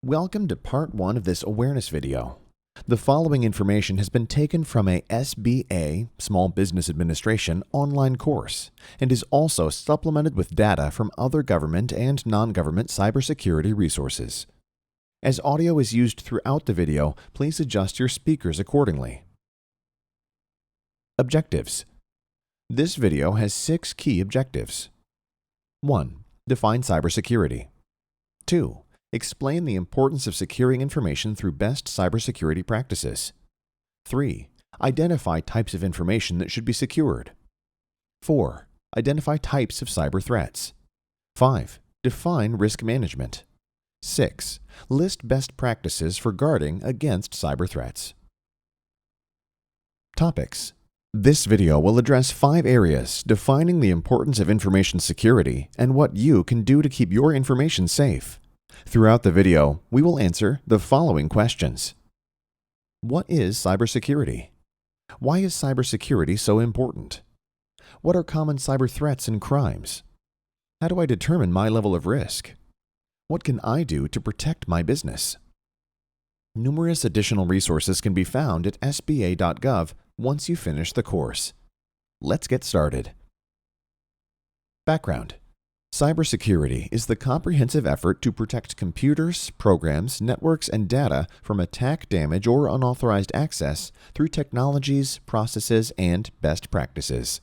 Welcome to part 1 of this awareness video. The following information has been taken from a SBA, Small Business Administration, online course and is also supplemented with data from other government and non-government cybersecurity resources. As audio is used throughout the video, please adjust your speakers accordingly. Objectives. This video has 6 key objectives. 1. Define cybersecurity. 2. Explain the importance of securing information through best cybersecurity practices. 3. Identify types of information that should be secured. 4. Identify types of cyber threats. 5. Define risk management. 6. List best practices for guarding against cyber threats. Topics. This video will address 5 areas defining the importance of information security and what you can do to keep your information safe. Throughout the video, we will answer the following questions. What is cybersecurity? Why is cybersecurity so important? What are common cyber threats and crimes? How do I determine my level of risk? What can I do to protect my business? Numerous additional resources can be found at sba.gov once you finish the course. Let's get started. Background. Cybersecurity is the comprehensive effort to protect computers, programs, networks, and data from attack, damage, or unauthorized access through technologies, processes, and best practices.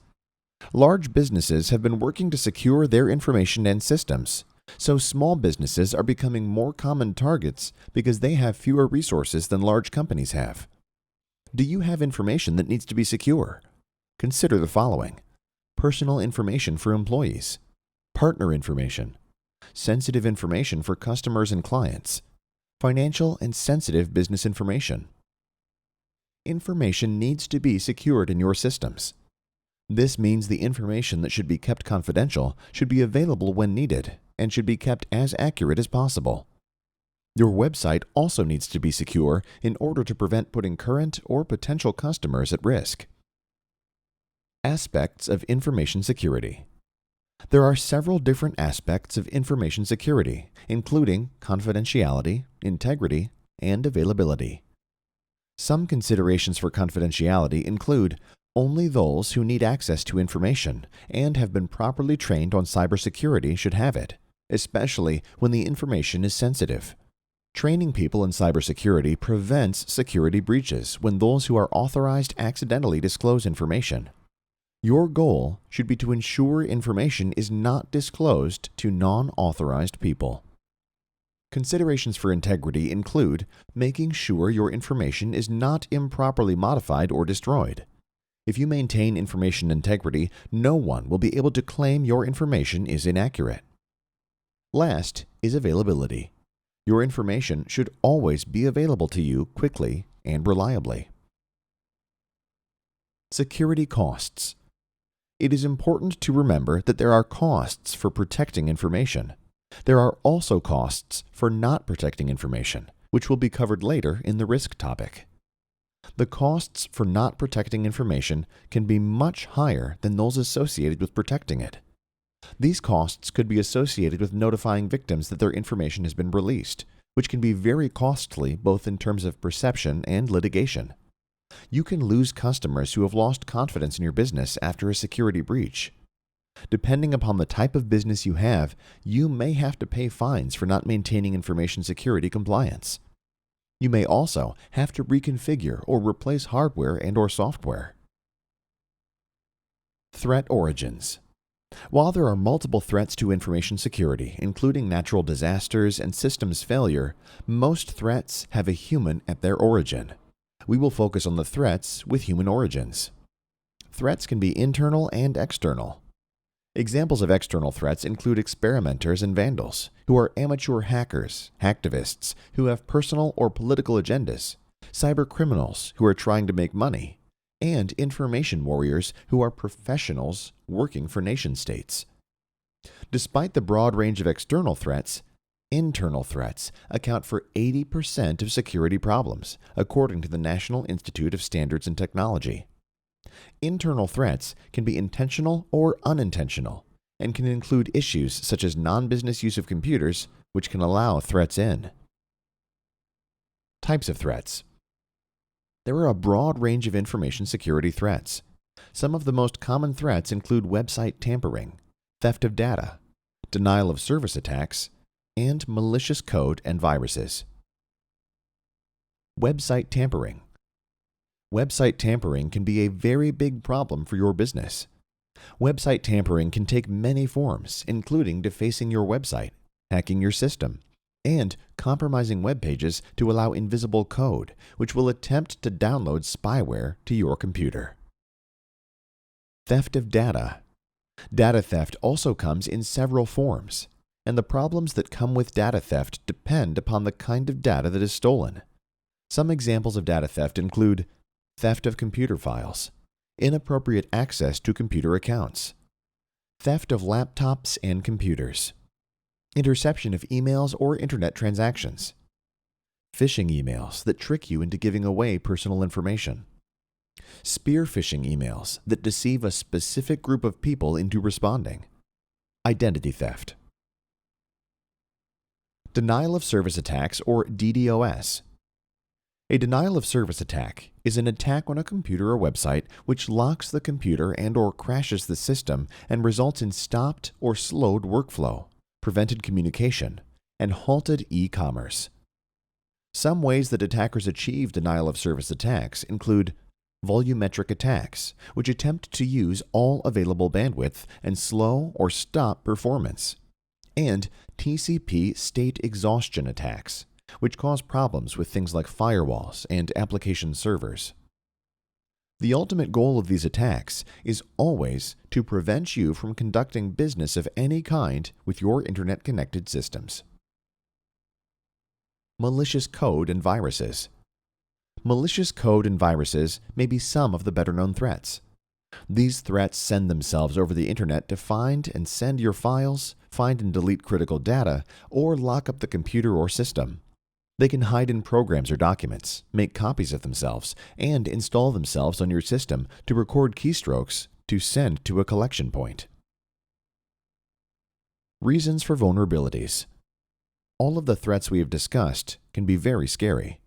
Large businesses have been working to secure their information and systems, so small businesses are becoming more common targets because they have fewer resources than large companies have. Do you have information that needs to be secure? Consider the following: personal information for employees, partner information, sensitive information for customers and clients, financial and sensitive business information. Information needs to be secured in your systems. This means the information that should be kept confidential should be available when needed and should be kept as accurate as possible. Your website also needs to be secure in order to prevent putting current or potential customers at risk. Aspects of information security. There are several different aspects of information security, including confidentiality, integrity, and availability. Some considerations for confidentiality include only those who need access to information and have been properly trained on cybersecurity should have it, especially when the information is sensitive. Training people in cybersecurity prevents security breaches when those who are authorized accidentally disclose information. Your goal should be to ensure information is not disclosed to non-authorized people. Considerations for integrity include making sure your information is not improperly modified or destroyed. If you maintain information integrity, no one will be able to claim your information is inaccurate. Last is availability. Your information should always be available to you quickly and reliably. Security costs. It is important to remember that there are costs for protecting information. There are also costs for not protecting information, which will be covered later in the risk topic. The costs for not protecting information can be much higher than those associated with protecting it. These costs could be associated with notifying victims that their information has been released, which can be very costly both in terms of perception and litigation. You can lose customers who have lost confidence in your business after a security breach. Depending upon the type of business you have, you may have to pay fines for not maintaining information security compliance. You may also have to reconfigure or replace hardware and/or software. Threat origins. While there are multiple threats to information security, including natural disasters and systems failure, most threats have a human at their origin. We will focus on the threats with human origins. Threats can be internal and external. Examples of external threats include experimenters and vandals, who are amateur hackers, hacktivists who have personal or political agendas, cyber criminals who are trying to make money, and information warriors who are professionals working for nation-states. Despite the broad range of external threats, internal threats account for 80% of security problems, according to the National Institute of Standards and Technology. Internal threats can be intentional or unintentional, and can include issues such as non-business use of computers, which can allow threats in. Types of threats. There are a broad range of information security threats. Some of the most common threats include website tampering, theft of data, denial of service attacks, and malicious code and viruses. Website tampering. Website tampering can be a very big problem for your business. Website tampering can take many forms, including defacing your website, hacking your system, and compromising web pages to allow invisible code, which will attempt to download spyware to your computer. Theft of data. Data theft also comes in several forms, and the problems that come with data theft depend upon the kind of data that is stolen. Some examples of data theft include theft of computer files, inappropriate access to computer accounts, theft of laptops and computers, interception of emails or internet transactions, phishing emails that trick you into giving away personal information, spear phishing emails that deceive a specific group of people into responding, identity theft. Denial of service attacks, or DDoS. A denial of service attack is an attack on a computer or website which locks the computer and/or crashes the system and results in stopped or slowed workflow, prevented communication, and halted e-commerce. Some ways that attackers achieve denial of service attacks include volumetric attacks, which attempt to use all available bandwidth and slow or stop performance, and TCP state exhaustion attacks, which cause problems with things like firewalls and application servers. The ultimate goal of these attacks is always to prevent you from conducting business of any kind with your internet-connected systems. Malicious code and viruses. Malicious code and viruses may be some of the better-known threats. These threats send themselves over the internet to find and send your files, find and delete critical data, or lock up the computer or system. They can hide in programs or documents, make copies of themselves, and install themselves on your system to record keystrokes to send to a collection point. Reasons for vulnerabilities. All of the threats we have discussed can be very scary.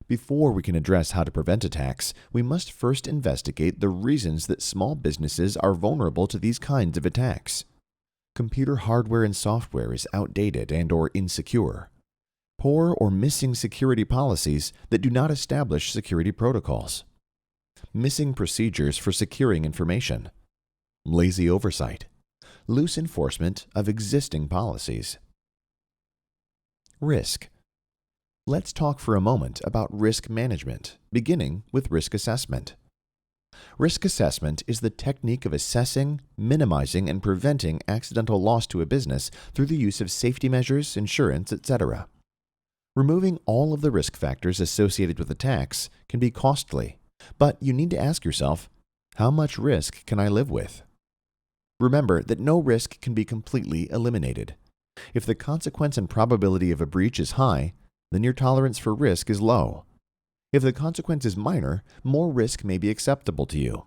Before we can address how to prevent attacks, we must first investigate the reasons that small businesses are vulnerable to these kinds of attacks. Computer hardware and software is outdated and/or insecure. Poor or missing security policies that do not establish security protocols. Missing procedures for securing information. Lazy oversight. Loose enforcement of existing policies. Risk. Let's talk for a moment about risk management, beginning with risk assessment. Risk assessment is the technique of assessing, minimizing, and preventing accidental loss to a business through the use of safety measures, insurance, etc. Removing all of the risk factors associated with attacks can be costly, but you need to ask yourself, how much risk can I live with? Remember that no risk can be completely eliminated. If the consequence and probability of a breach is high, then your tolerance for risk is low. If the consequence is minor, more risk may be acceptable to you.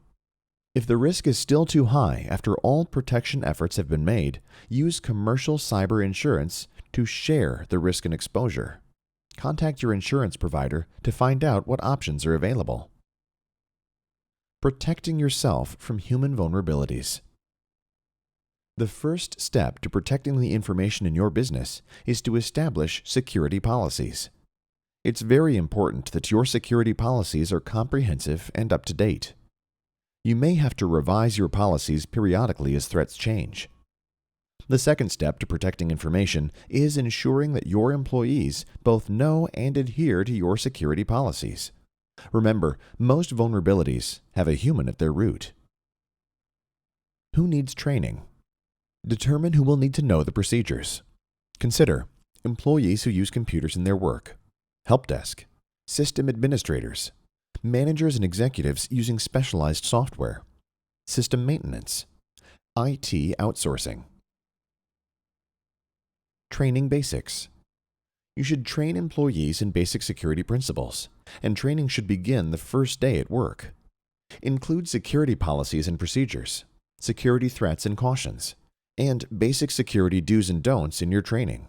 If the risk is still too high after all protection efforts have been made, use commercial cyber insurance to share the risk and exposure. Contact your insurance provider to find out what options are available. Protecting yourself from human vulnerabilities. The first step to protecting the information in your business is to establish security policies. It's very important that your security policies are comprehensive and up to date. You may have to revise your policies periodically as threats change. The second step to protecting information is ensuring that your employees both know and adhere to your security policies. Remember, most vulnerabilities have a human at their root. Who needs training? Determine who will need to know the procedures. Consider employees who use computers in their work, help desk, system administrators, managers and executives using specialized software, system maintenance, IT outsourcing. Training basics. You should train employees in basic security principles, and training should begin the first day at work. Include security policies and procedures, security threats and cautions, and basic security do's and don'ts in your training.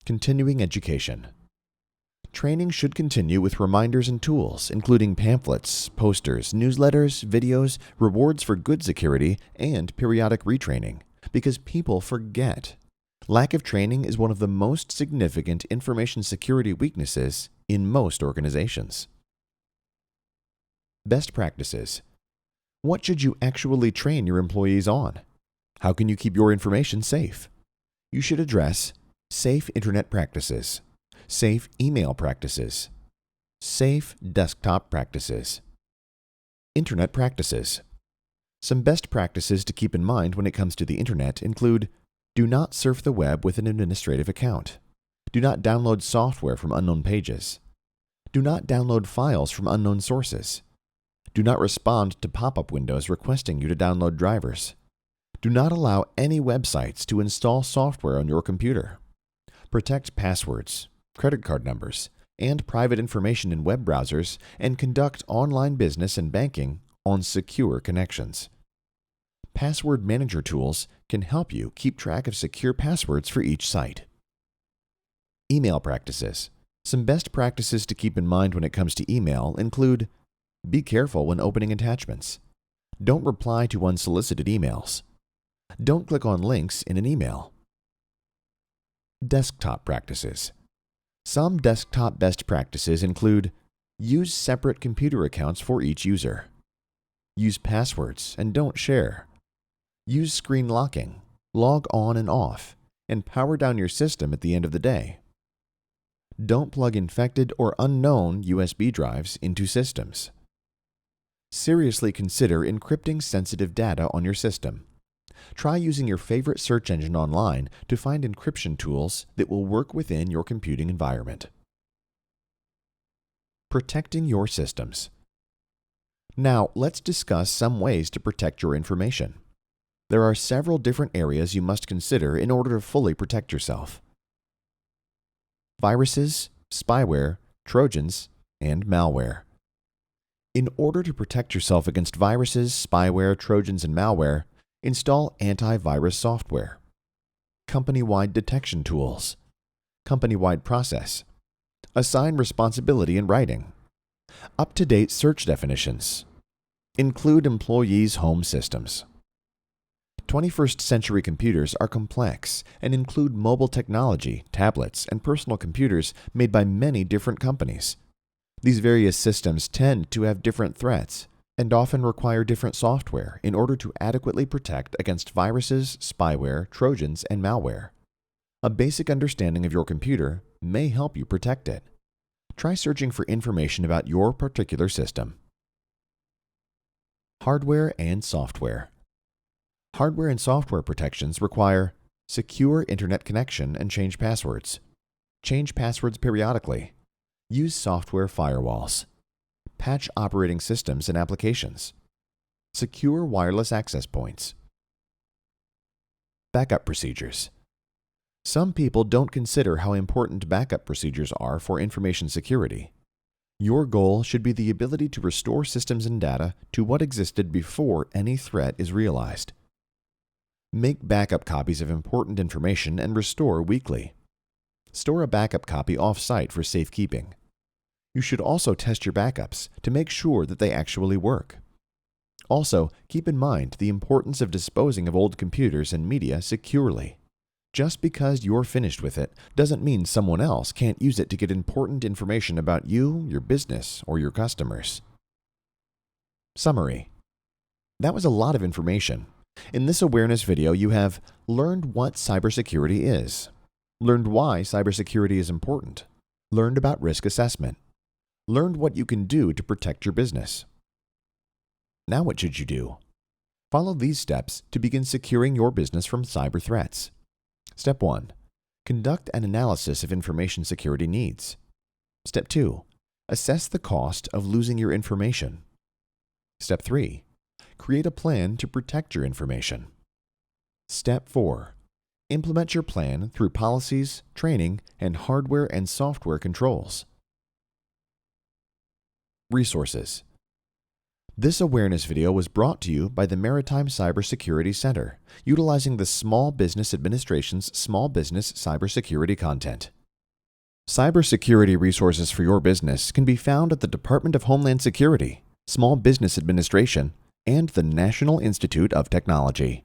Continuing education. Training should continue with reminders and tools, including pamphlets, posters, newsletters, videos, rewards for good security, and periodic retraining, because people forget. Lack of training is one of the most significant information security weaknesses in most organizations. Best practices. What should you actually train your employees on? How can you keep your information safe? You should address safe internet practices, safe email practices, safe desktop practices. Internet practices. Some best practices to keep in mind when it comes to the internet include: do not surf the web with an administrative account. Do not download software from unknown pages. Do not download files from unknown sources. Do not respond to pop-up windows requesting you to download drivers. Do not allow any websites to install software on your computer. Protect passwords, credit card numbers, and private information in web browsers, and conduct online business and banking on secure connections. Password manager tools can help you keep track of secure passwords for each site. Email practices. Some best practices to keep in mind when it comes to email include: be careful when opening attachments. Don't reply to unsolicited emails. Don't click on links in an email. Desktop practices. Some desktop best practices include: use separate computer accounts for each user. Use passwords and don't share. Use screen locking, log on and off, and power down your system at the end of the day. Don't plug infected or unknown USB drives into systems. Seriously consider encrypting sensitive data on your system. Try using your favorite search engine online to find encryption tools that will work within your computing environment. Protecting your systems. Now, let's discuss some ways to protect your information. There are several different areas you must consider in order to fully protect yourself. Viruses, spyware, trojans, and malware. In order to protect yourself against viruses, spyware, trojans, and malware, install antivirus software, company-wide detection tools, company-wide process, assign responsibility in writing, up-to-date search definitions, include employees' home systems. 21st century computers are complex and include mobile technology, tablets, and personal computers made by many different companies. These various systems tend to have different threats and often require different software in order to adequately protect against viruses, spyware, trojans, and malware. A basic understanding of your computer may help you protect it. Try searching for information about your particular system. Hardware and software. Hardware and software protections require secure internet connection and change passwords. Change passwords periodically. Use software firewalls. Patch operating systems and applications. Secure wireless access points. Backup procedures. Some people don't consider how important backup procedures are for information security. Your goal should be the ability to restore systems and data to what existed before any threat is realized. Make backup copies of important information and restore weekly. Store a backup copy off-site for safekeeping. You should also test your backups to make sure that they actually work. Also, keep in mind the importance of disposing of old computers and media securely. Just because you're finished with it doesn't mean someone else can't use it to get important information about you, your business, or your customers. Summary. That was a lot of information. In this awareness video, you have learned what cybersecurity is, learned why cybersecurity is important, learned about risk assessment, learned what you can do to protect your business. Now what should you do? Follow these steps to begin securing your business from cyber threats. Step 1. Conduct an analysis of information security needs. Step 2. Assess the cost of losing your information. Step 3. Create a plan to protect your information. Step 4. Implement your plan through policies, training, and hardware and software controls. Resources. This awareness video was brought to you by the Maritime Cybersecurity Center, utilizing the Small Business Administration's Small Business Cybersecurity content. Cybersecurity resources for your business can be found at the Department of Homeland Security, Small Business Administration, and the National Institute of Technology.